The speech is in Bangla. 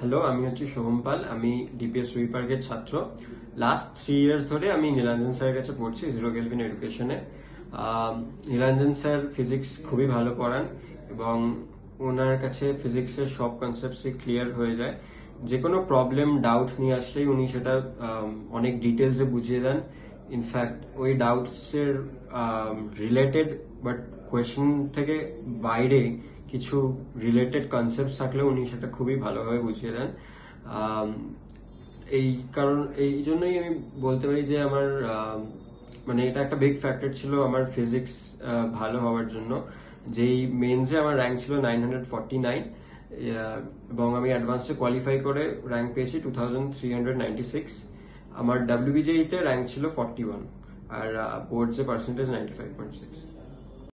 হ্যালো, আমি হচ্ছি সোহম পাল। আমি ডিপিএস সুইপার্কের ছাত্র। লাস্ট 3 ইয়ার্স ধরে আমি নীলাঞ্জন স্যারের কাছে পড়ছি জিরো কেলভিন এডুকেশনে। নীলাঞ্জন স্যার ফিজিক্স খুবই ভালো পড়ান এবং ওনার কাছে ফিজিক্সের সব কনসেপ্টসই ক্লিয়ার হয়ে যায়। যে কোনো প্রবলেম ডাউট নিয়ে আসলেই উনি সেটা অনেক ডিটেলসে বুঝিয়ে দেন। ইনফ্যাক্ট ওই ডাউটসের রিলেটেড বাট কোয়েশ্চেন থেকে বাইরে কিছু রিলেটেড কনসেপ্ট থাকলে উনি সেটা খুবই ভালোভাবে বুঝিয়ে দেন। এই জন্যই আমি বলতে পারি যে আমার মানে এটা একটা বিগ ফ্যাক্টর ছিল আমার ফিজিক্স ভালো হওয়ার জন্য। যেই মেন্সে আমার র্যাঙ্ক ছিল 949 এবং আমি অ্যাডভান্সে কোয়ালিফাই করে র্যাঙ্ক পেয়েছি 2396। আমার WBJE তে র্যাঙ্ক ছিল 41 আর বোর্ডসে পার্সেন্টেজ 95.6।